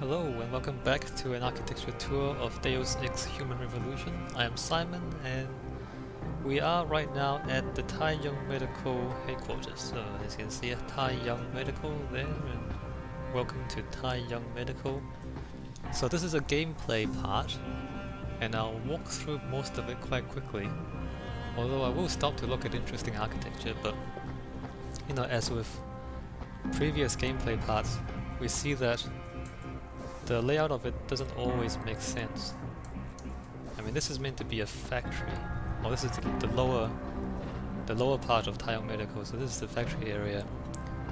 Hello and welcome back to an architecture tour of Deus Ex Human Revolution. I am Simon and we are right now at the Tai Yong Medical headquarters. So as you can see, Tai Yong Medical there, and welcome to Tai Yong Medical. So this is a gameplay part and I'll walk through most of it quite quickly. Although I will stop to look at interesting architecture, but you know, as with previous gameplay parts, we see that the layout of it doesn't always make sense. I mean, this is meant to be a factory. Well, this is the lower part of Tai Yong Medical, so this is the factory area.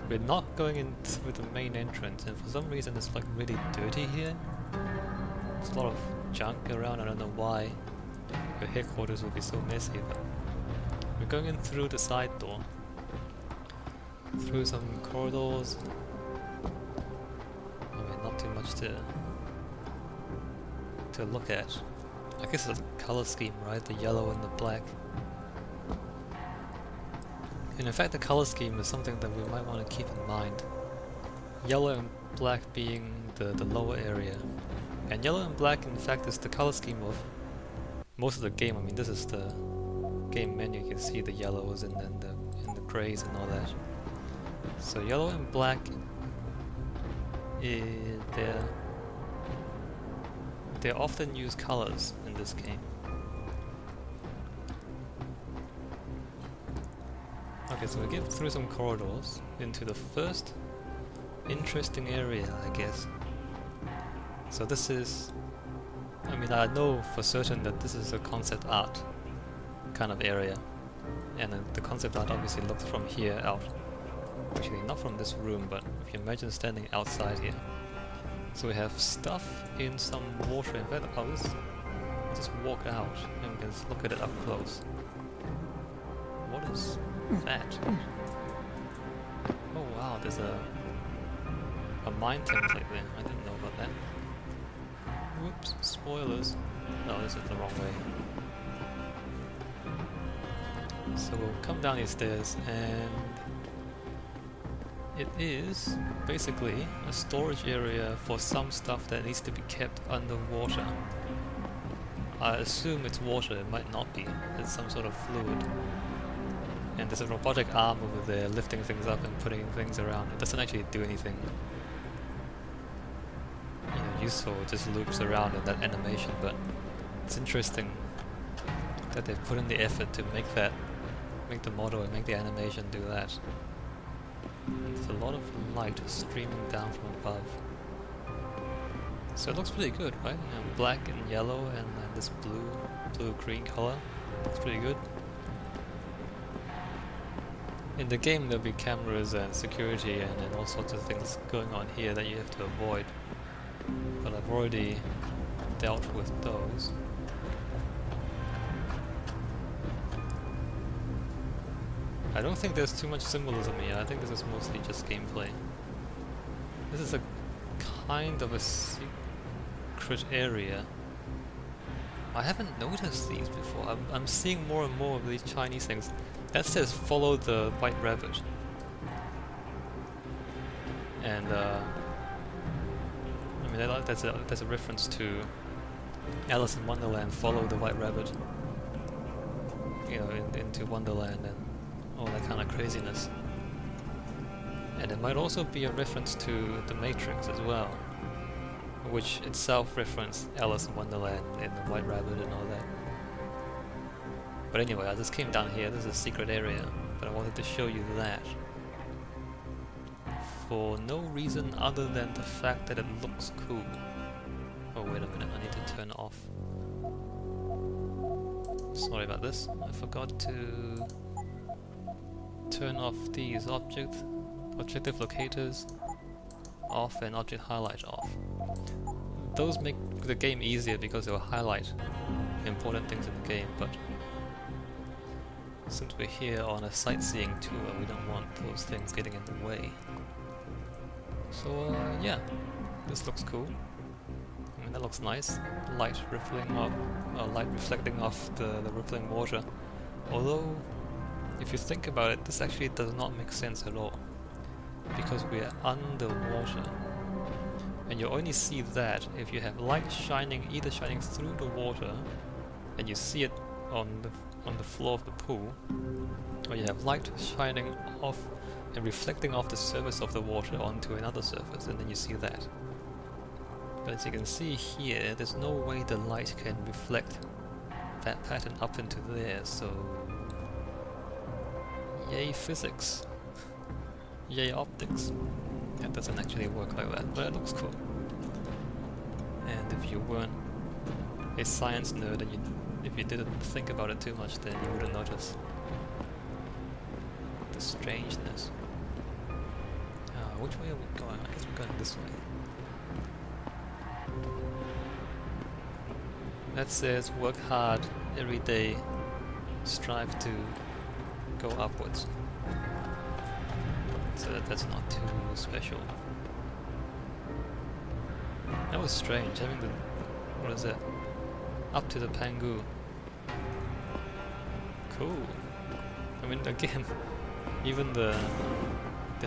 We're not going in through the main entrance, and for some reason it's like really dirty here. There's a lot of junk around. I don't know why the headquarters will be so messy, but we're going in through the side door, through some corridors. Not too much to look at. I guess it's a color scheme, right? The yellow and the black. And in fact the color scheme is something that we might want to keep in mind. Yellow and black being the lower area. And yellow and black in fact is the color scheme of most of the game. I mean, this is the game menu. You can see the yellows and then the greys and all that. So yellow and black, they're often used colors in this game. Okay, so we get through some corridors into the first interesting area, I guess. So this is, I mean, I know for certain that this is a concept art kind of area, and the concept art obviously looks from here out. Actually, not from this room, but if you imagine standing outside here. So we have stuff in some water. In fact, I'll just walk out and we can just look at it up close. What is that? Oh wow, there's a mine template there. I didn't know about that. Whoops, spoilers. No, this is the wrong way. So we'll come down these stairs and it is basically a storage area for some stuff that needs to be kept underwater. I assume it's water, it might not be. It's some sort of fluid. And there's a robotic arm over there lifting things up and putting things around. It doesn't actually do anything, you know, useful, it just loops around in that animation, but it's interesting that they've put in the effort to make the model and make the animation do that. There's a lot of light streaming down from above. So it looks pretty good, right? You know, black and yellow and this blue-green color. Looks pretty good. In the game there'll be cameras and security and all sorts of things going on here that you have to avoid. But I've already dealt with those. I don't think there's too much symbolism here. I think this is mostly just gameplay. This is a kind of a secret area. I haven't noticed these before. I'm seeing more and more of these Chinese things. That says follow the white rabbit. And I mean that's a reference to Alice in Wonderland, follow the white rabbit. You know, into Wonderland and all that kind of craziness. And it might also be a reference to The Matrix as well, which itself referenced Alice in Wonderland and the White Rabbit and all that. But anyway, I just came down here. This is a secret area, but I wanted to show you that for no reason other than the fact that it looks cool. Oh wait a minute, I need to turn off. Sorry about this, I forgot to turn off these objective locators off and object highlight off. Those make the game easier because they'll highlight important things in the game, but since we're here on a sightseeing tour, we don't want those things getting in the way. So yeah, this looks cool. I mean, that looks nice. Light rippling off, light reflecting off the rippling water. Although, if you think about it, this actually does not make sense at all, because we are underwater. And you only see that if you have light shining, either shining through the water, and you see it on the floor of the pool, or you have light shining off and reflecting off the surface of the water onto another surface, and then you see that. But as you can see here, there's no way the light can reflect that pattern up into there, so yay physics. Yay optics. It doesn't actually work like that, but it looks cool. And if you weren't a science nerd and if you didn't think about it too much, then you wouldn't notice the strangeness. Which way are we going? I guess we're going this way. That says work hard every day, strive to go upwards. So that's not too special. That was strange, having the... what is it? Up to the Pangu. Cool. I mean, again, even the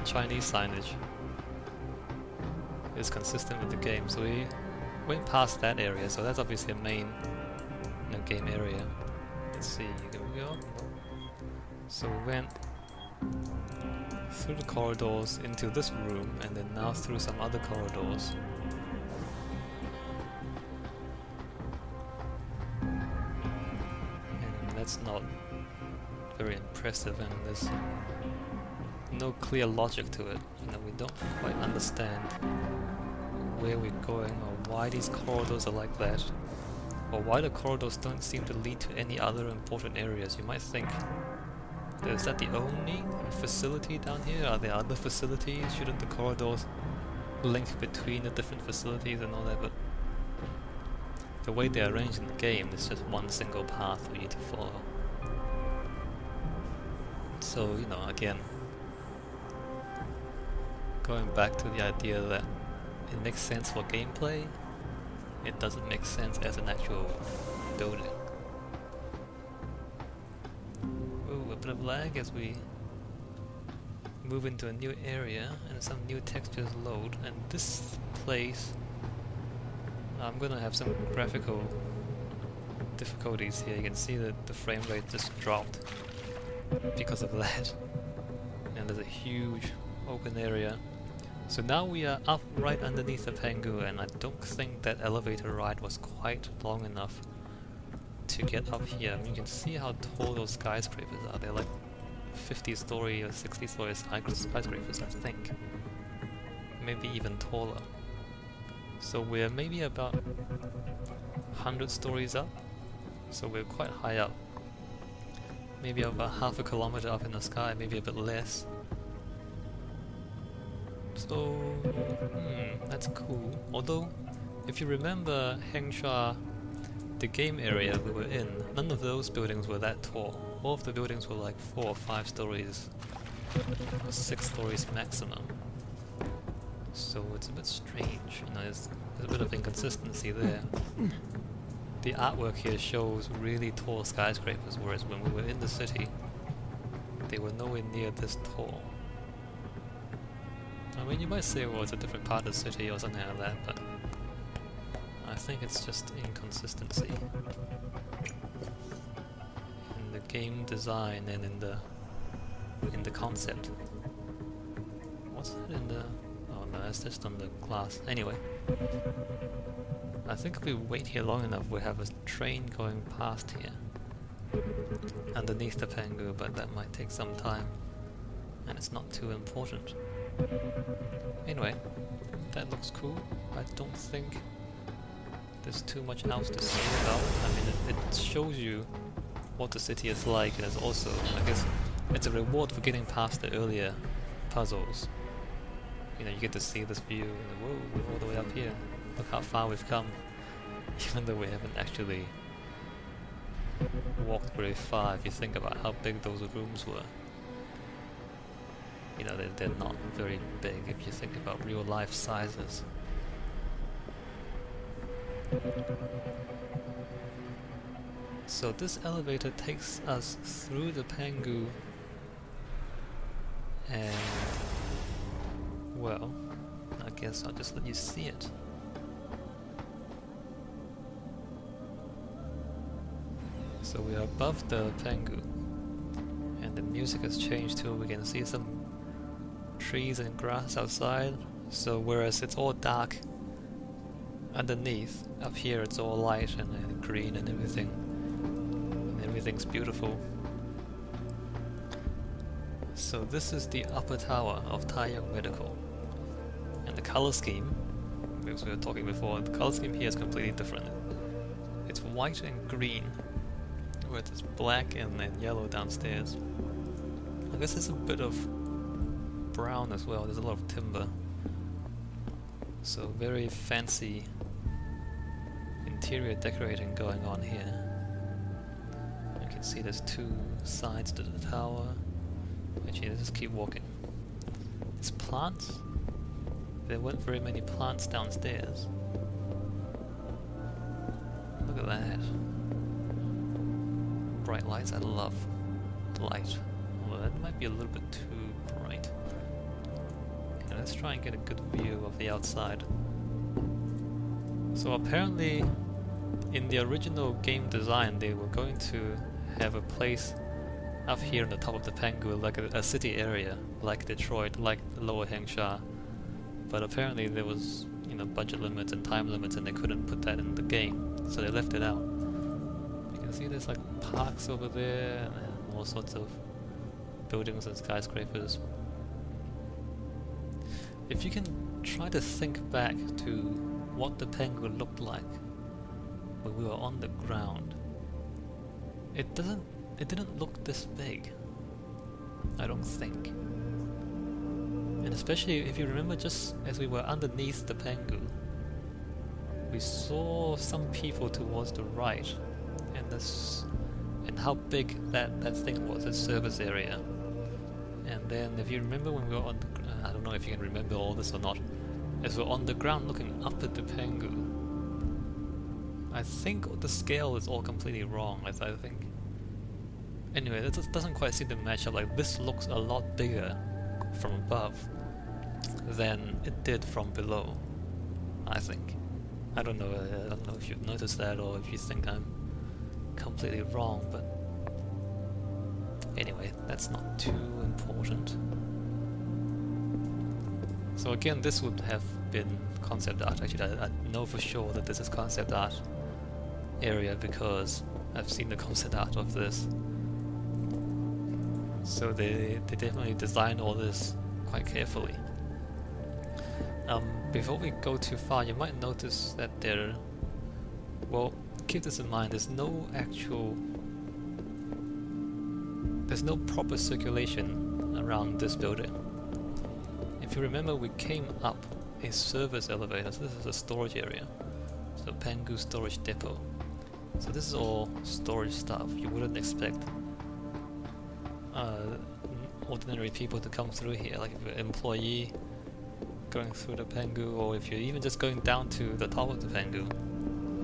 Chinese signage is consistent with the game, so we went past that area, so that's obviously a main game area. Let's see, here we go. So we went through the corridors into this room, and then now through some other corridors. And that's not very impressive, and there's no clear logic to it. You know, we don't quite understand where we're going, or why these corridors are like that, or why the corridors don't seem to lead to any other important areas. You might think, is that the only facility down here? Are there other facilities? Shouldn't the corridors link between the different facilities and all that? But the way they're arranged in the game, it's just one single path for you to follow. So, you know, again, going back to the idea that it makes sense for gameplay, it doesn't make sense as an actual building. Ooh, a bit of lag as we move into a new area and some new textures load, and this place, I'm gonna have some graphical difficulties here. You can see that the frame rate just dropped because of that. And there's a huge open area. So now we are up right underneath the Pangu, and I don't think that elevator ride was quite long enough to get up here. I mean, you can see how tall those skyscrapers are. They're like 50-story or 60-story skyscrapers, I think. Maybe even taller. So we're maybe about 100 stories up. So we're quite high up. Maybe about half a kilometer up in the sky, maybe a bit less. So, that's cool. Although, if you remember Hengsha, the game area we were in, none of those buildings were that tall. All of the buildings were like 4 or 5 stories, or 6 stories maximum. So it's a bit strange, you know, there's a bit of inconsistency there. The artwork here shows really tall skyscrapers, whereas when we were in the city, they were nowhere near this tall. I mean, you might say, well, it's a different part of the city or something like that, but I think it's just inconsistency in the game design and in the concept. What's that in the... oh no, that's just on the glass. Anyway, I think if we wait here long enough, we'll have a train going past here underneath the Pangu, but that might take some time, and it's not too important. Anyway, that looks cool. I don't think there's too much else to say about it. I mean, it shows you what the city is like, and it's also, I guess, it's a reward for getting past the earlier puzzles. You know, you get to see this view, and whoa, we're all the way up here. Look how far we've come, even though we haven't actually walked very far if you think about how big those rooms were. You know, they're not very big if you think about real life sizes. So this elevator takes us through the Pangu, and well, guess I'll just let you see it. So we are above the Pangu, and the music has changed too. We can see some trees and grass outside. So whereas it's all dark underneath, up here it's all light and green and everything. And everything's beautiful. So this is the upper tower of Tai Yong Medical. And the color scheme, because we were talking before, the color scheme here is completely different. It's white and green, whereas it's black and yellow downstairs. I guess there's a bit of brown as well, there's a lot of timber. So very fancy interior decorating going on here. You can see there's two sides to the tower. Actually, let's just keep walking. There's plants. There weren't very many plants downstairs. Look at that. Bright lights, I love light. Although that might be a little bit too bright. Okay, let's try and get a good view of the outside. So apparently, in the original game design, they were going to have a place up here on the top of the Pangu, like a city area, like Detroit, like Lower Hengsha. But apparently there was, you know, budget limits and time limits, and they couldn't put that in the game, so they left it out. You can see there's like parks over there and all sorts of buildings and skyscrapers. If you can try to think back to what the Pangu looked like when we were on the ground, it didn't look this big, I don't think. And especially if you remember, just as we were underneath the Pangu, we saw some people towards the right, and how big that thing was, the service area. And then if you remember when we were on the, I don't know if you can remember all this or not, as we're on the ground looking up at the Pangu, I think the scale is all completely wrong, I think. Anyway, that just doesn't quite seem to match up. Like, this looks a lot bigger from above than it did from below, I think. I don't know if you've noticed that or if you think I'm completely wrong, but anyway, that's not too important. So again, this would have been concept art. Actually, I know for sure that this is concept art area because I've seen the concept art of this. So they definitely designed all this quite carefully. Before we go too far, you might notice that there, well, keep this in mind, there's no proper circulation around this building. If you remember, we came up a service elevator, so this is a storage area. So Pangu storage depot. So this is all storage stuff. You wouldn't expect ordinary people to come through here, like if you're an employee going through the Pangu, or if you're even just going down to the top of the Pangu.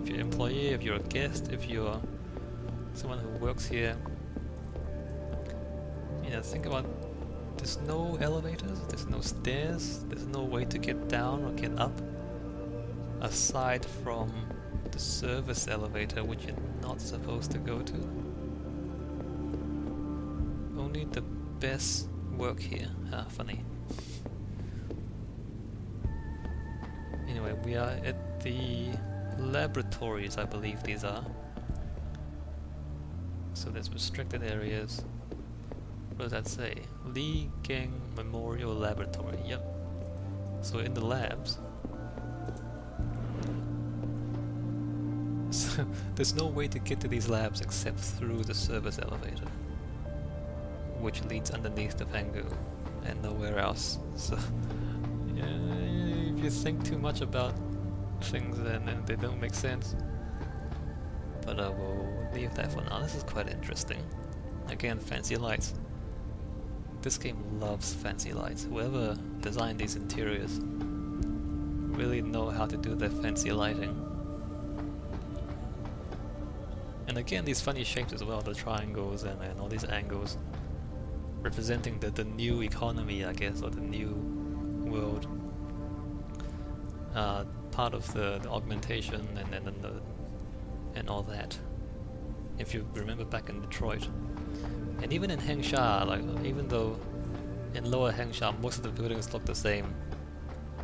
If you're an employee, if you're a guest, if you're someone who works here, you know, think about, there's no elevators, there's no stairs, there's no way to get down or get up aside from the service elevator, which you're not supposed to go to. Only the best work here. Funny. Anyway, we are at the laboratories, I believe these are. So there's restricted areas. What does that say? Li Geng Memorial Laboratory. Yep. So in the labs, so there's no way to get to these labs except through the service elevator, which leads underneath the Pangu and nowhere else. So yeah, if you think too much about things, then they don't make sense. But we'll leave that for now. This is quite interesting. Again, fancy lights. This game loves fancy lights. Whoever designed these interiors really know how to do their fancy lighting. And again, these funny shapes as well, the triangles and all these angles, representing the new economy, I guess, or the new world. part of the augmentation and all that. If you remember back in Detroit, and even in Hengsha, like even though in Lower Hengsha most of the buildings look the same,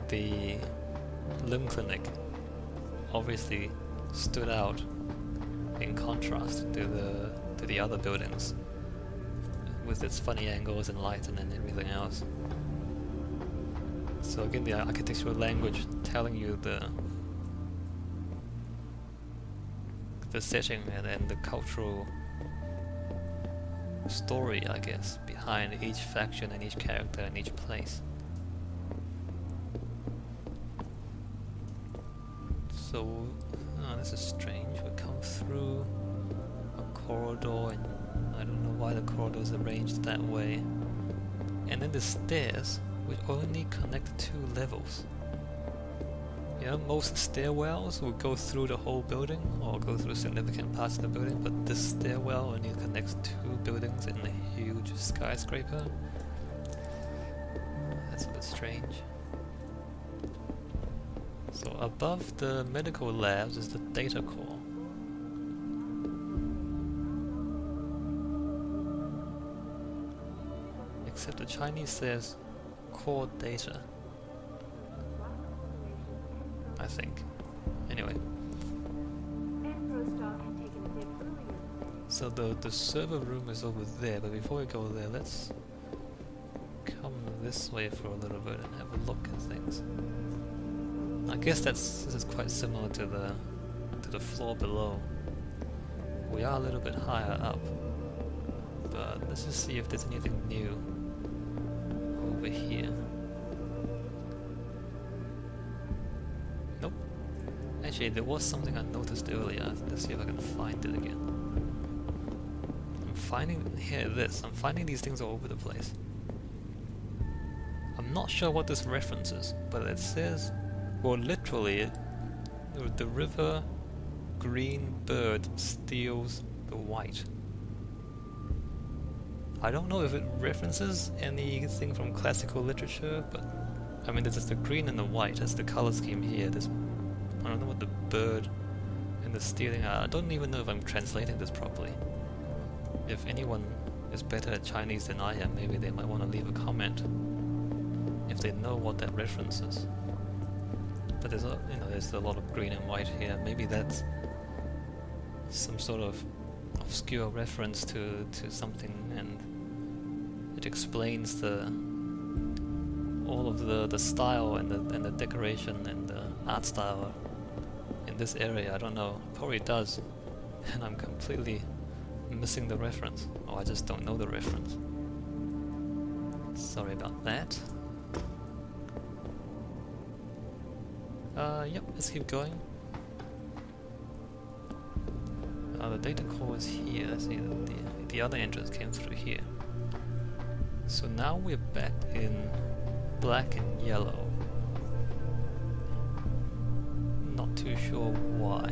the limb clinic obviously stood out in contrast to the other buildings, with its funny angles and light and everything else. So again, the architectural language telling you the setting and the cultural story, I guess, behind each faction and each character and each place. So, this is strange. We come through a corridor, and I don't know why the corridor is arranged that way. And then the stairs, which only connect 2 levels. You know, most stairwells will go through the whole building or go through significant parts of the building, but this stairwell only connects 2 buildings in a huge skyscraper. That's a bit strange. So above the medical labs is the data core. Except the Chinese says core data, I think. Anyway. So the server room is over there, but before we go there, let's come this way for a little bit and have a look at things. I guess this is quite similar to the floor below. We are a little bit higher up, but let's just see if there's anything new over here. Nope. Actually, there was something I noticed earlier. Let's see if I can find it again. I'm finding I'm finding these things all over the place. I'm not sure what this references, but it says, well, literally, the river green bird steals the white. I don't know if it references anything from classical literature, but I mean, there's just the green and the white. That's the color scheme here. There's, I don't know what the bird and the stealing are. I don't even know if I'm translating this properly. If anyone is better at Chinese than I am, maybe they might want to leave a comment if they know what that reference is. But there's there's a lot of green and white here. Maybe that's some sort of obscure reference to something, and it explains all of the style and the decoration and the art style in this area. I don't know. Probably does, and I'm completely missing the reference, or I just don't know the reference. Sorry about that. Yep, let's keep going. The data core is here. Let's see, the other entrance came through here. So now we're back in black and yellow. Not too sure why.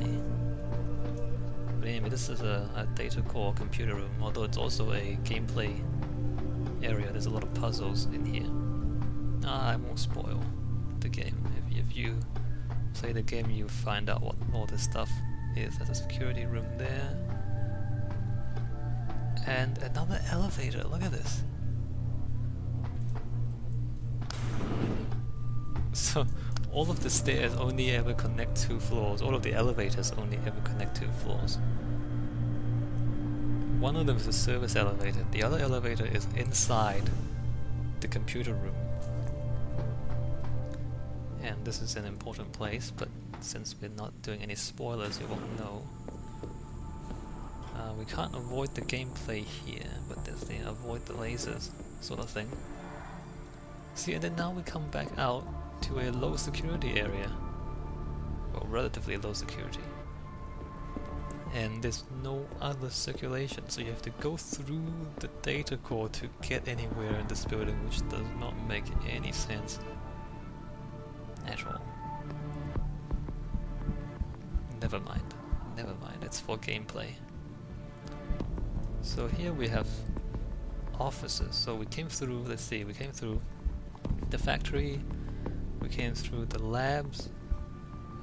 But anyway, this is a data core computer room, although it's also a gameplay area. There's a lot of puzzles in here. I won't spoil the game. If you play the game, you find out what all this stuff is. There's a security room there. And another elevator, look at this. So, all of the stairs only ever connect 2 floors, all of the elevators only ever connect 2 floors. One of them is a service elevator, the other elevator is inside the computer room. And this is an important place, but since we're not doing any spoilers, you won't know. We can't avoid the gameplay here, but there's the avoid the lasers sort of thing. See, and then now we come back out to a low security area. Well, relatively low security. And there's no other circulation, so you have to go through the data core to get anywhere in this building, which does not make any sense at all. Never mind, it's for gameplay. So here we have offices. So we came through, let's see, we came through the factory, we came through the labs,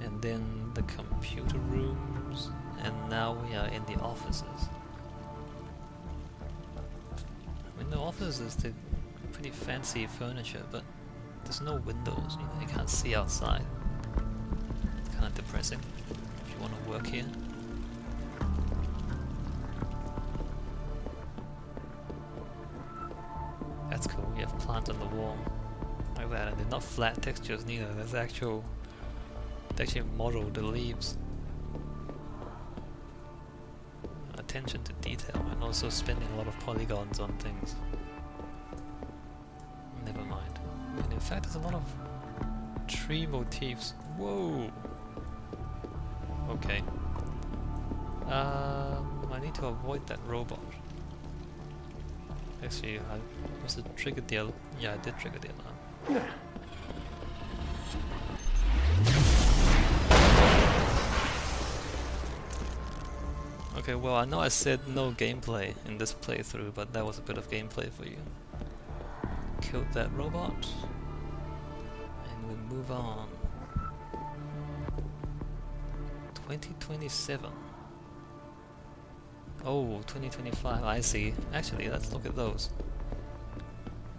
and then the computer rooms, and now we are in the offices. I mean, the offices, they're pretty fancy furniture, but there's no windows, you know, you can't see outside. It's kind of depressing if you want to work here. That's cool, we have plants on the wall. Like that, and they're not flat textures neither, there's actual... they actually model the leaves. Attention to detail, and also spending a lot of polygons on things. Never mind. And in fact, there's a lot of tree motifs. Whoa! Okay. I need to avoid that robot. Actually, I must have triggered the alarm. Yeah, I did trigger the alarm. Okay, well, I know I said no gameplay in this playthrough, but that was a bit of gameplay for you. Killed that robot, and we move on. 2027. Oh, 2025, I see. Actually, let's look at those.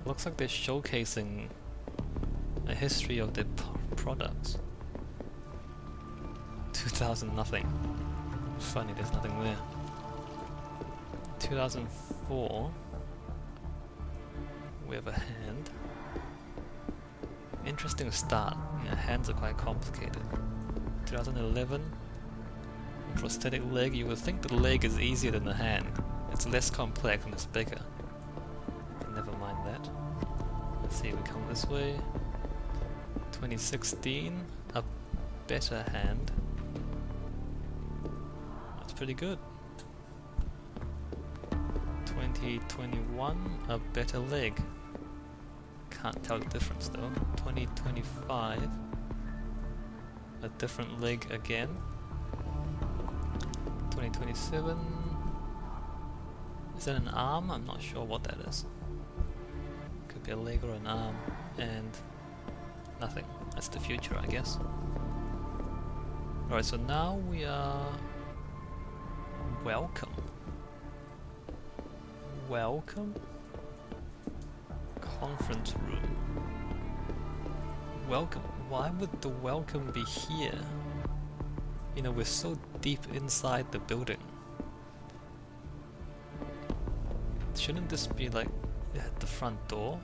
Looks like they're showcasing a history of the products. 2000 nothing. Funny, there's nothing there. 2004. We have a hand. Interesting start. Yeah, hands are quite complicated. 2011. Prosthetic leg. You would think the leg is easier than the hand. It's less complex and it's bigger. Never mind that. Let's see, we come this way. 2016. A better hand. That's pretty good. 2021. A better leg. Can't tell the difference though. 2025. A different leg again. 2027. Is that an arm? I'm not sure what that is. Could be a leg or an arm. And nothing. That's the future, I guess. Alright, so now we are... Welcome. Welcome? Conference room. Welcome. Why would the welcome be here? You know, we're so deep inside the building. Shouldn't this be like at the front door?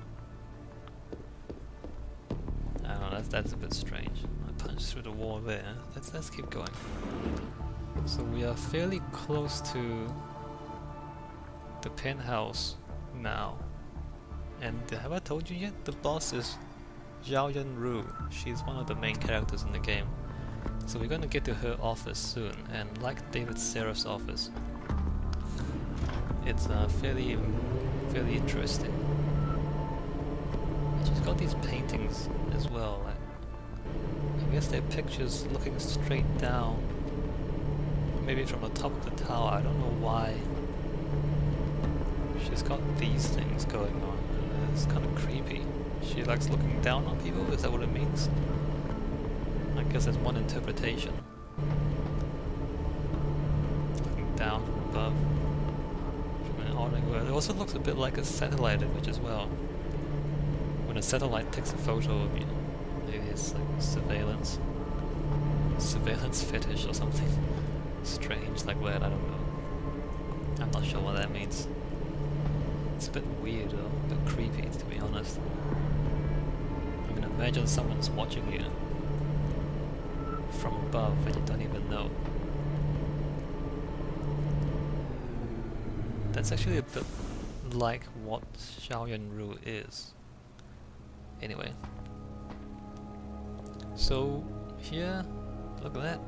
I don't know, that's a bit strange. I punched through the wall there. Let's keep going. So we are fairly close to the penthouse now. And have I told you yet? The boss is Zhao Yun Ru. She's one of the main characters in the game. So we're gonna get to her office soon, and like David Seraph's office, it's fairly interesting. And she's got these paintings as well. I guess they're pictures looking straight down, maybe from the top of the tower. I don't know why. She's got these things going on. It's kind of creepy. She likes looking down on people. Is that what it means? I guess that's one interpretation. Looking down from above. From an odd angle. It also looks a bit like a satellite image as well. When a satellite takes a photo of you. Maybe it's like surveillance. Surveillance fetish or something strange like that, I don't know. I'm not sure what that means. It's a bit weird though, a bit creepy to be honest. I mean, imagine someone's watching you from above and you don't even know. That's actually a bit like what Zhao Yun Ru is. Anyway. So here, look at that.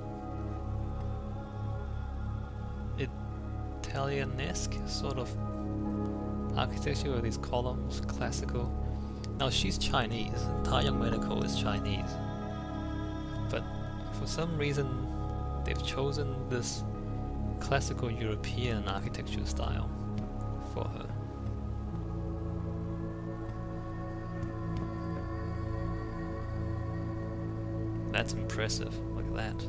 Italianesque sort of architecture with these columns, classical. Now she's Chinese, Tai Yong Medical is Chinese. But for some reason they've chosen this classical European architecture style for her. That's impressive. Look at that.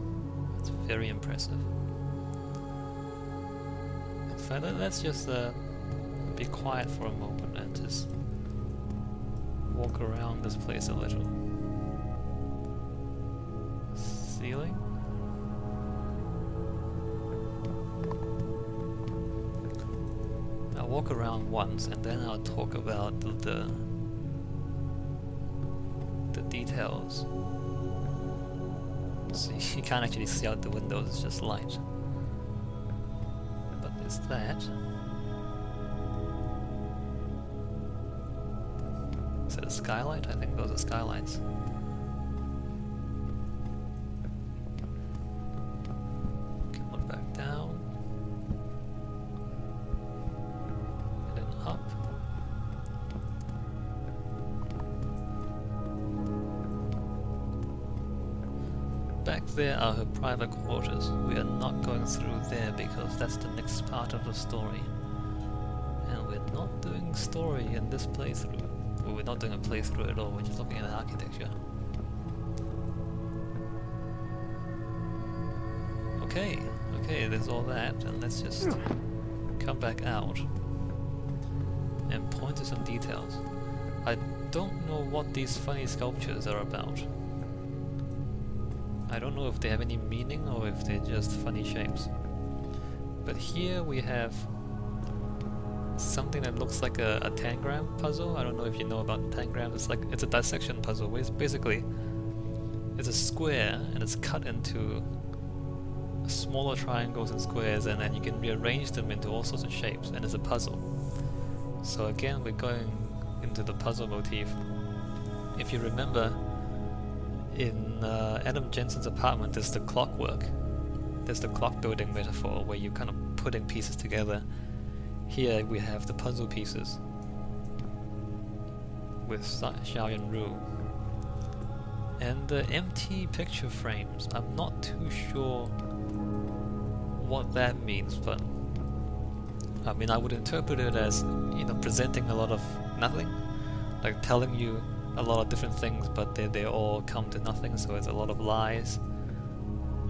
That's very impressive. In fact, let's just be quiet for a moment and just walk around this place a little. Ceiling? I'll walk around once and then I'll talk about the details. See, you can't actually see out the windows, it's just light. But there's that. Is it a skylight? I think those are skylights. Can look back down. And then up. Back there are her private quarters. We are not going through there because that's the next part of the story. And we're not doing story in this playthrough. Well, we're not doing a playthrough at all, we're just looking at the architecture. Okay, there's all that, and let's just come back out and point to some details. I don't know what these funny sculptures are about. I don't know if they have any meaning or if they're just funny shapes. But here we have something that looks like a tangram puzzle. I don't know if you know about tangrams. It's a dissection puzzle. Basically, it's a square and it's cut into smaller triangles and squares, and then you can rearrange them into all sorts of shapes, and it's a puzzle. So again, we're going into the puzzle motif. If you remember, in Adam Jensen's apartment, there's the clockwork. There's the clock building metaphor where you're kind of putting pieces together. Here we have the puzzle pieces with Zhao Yun Ru. And the empty picture frames, I'm not too sure what that means, but I mean, I would interpret it as, you know, presenting a lot of nothing, like telling you a lot of different things, but they all come to nothing, so it's a lot of lies,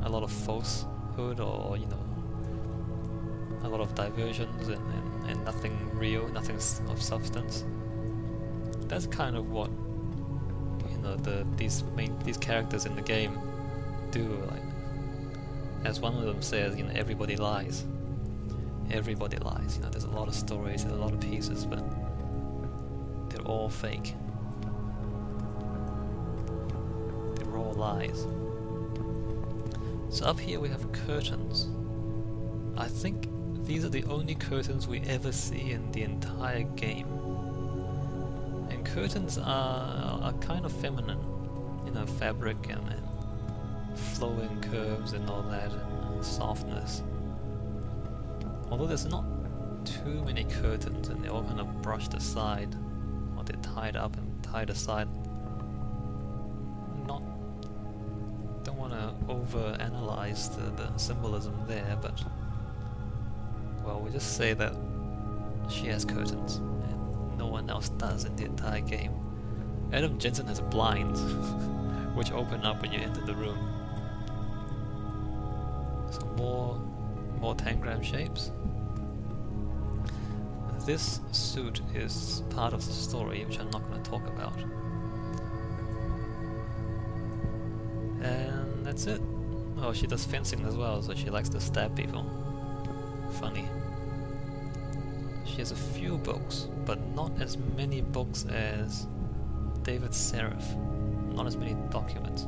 a lot of falsehood, or, you know, a lot of diversions and nothing real, nothing of substance. That's kind of what, you know, these characters in the game do. Like, as one of them says, you know, everybody lies. Everybody lies. You know, there's a lot of stories, there's a lot of pieces, but they're all fake. They're all lies. So up here we have curtains. I think these are the only curtains we ever see in the entire game. And curtains are kind of feminine, you know, fabric and flowing curves and all that, and softness. Although there's not too many curtains and they're all kind of brushed aside, or they're tied up and tied aside. Don't want to over-analyze the symbolism there, but well, we just say that she has curtains and no one else does in the entire game. Adam Jensen has blinds which open up when you enter the room. So more tangram shapes. This suit is part of the story, which I'm not going to talk about. And that's it. Oh, she does fencing as well, so she likes to stab people. Funny. She has a few books, but not as many books as David Seraph. Not as many documents.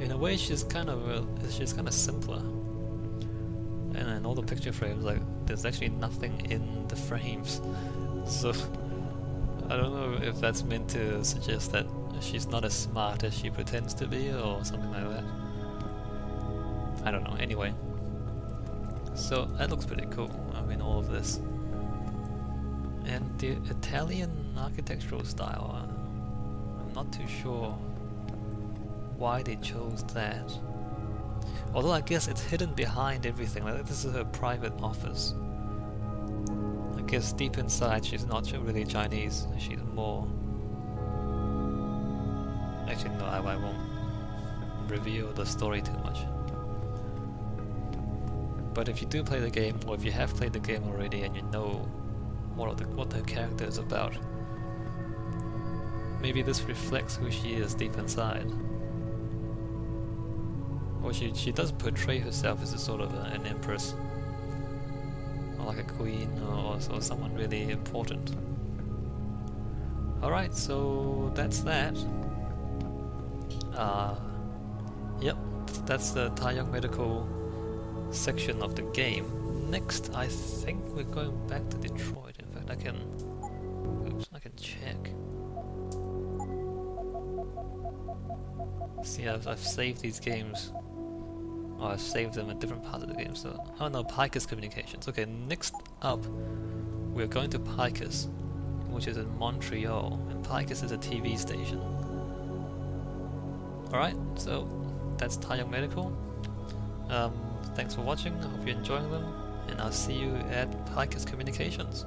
In a way, she's kind of simpler. And in all the picture frames, like, there's actually nothing in the frames. So I don't know if that's meant to suggest that she's not as smart as she pretends to be, or something like that. I don't know. Anyway, so that looks pretty cool. I mean, all of this. And the Italian architectural style, I'm not too sure why they chose that. Although I guess it's hidden behind everything. Like, this is her private office. I guess deep inside she's not really Chinese, she's more... Actually no, I won't reveal the story too much. But if you do play the game, or if you have played the game already and you know what the character is about, maybe this reflects who she is deep inside. Or she does portray herself as a sort of an empress, or like a queen, or someone really important. Alright, so that's that. Yep, that's the Tai Yong Medical section of the game. Next, I think we're going back to Detroit. In fact, I can check. See, I've saved these games. Oh, I've saved them in different parts of the game. So, oh no, Picus Communications. Okay, next up, we're going to Picus, which is in Montreal, and Picus is a TV station. Alright, so that's Tai Yong Medical. Thanks for watching, I hope you're enjoying them, and I'll see you at Picus Communications.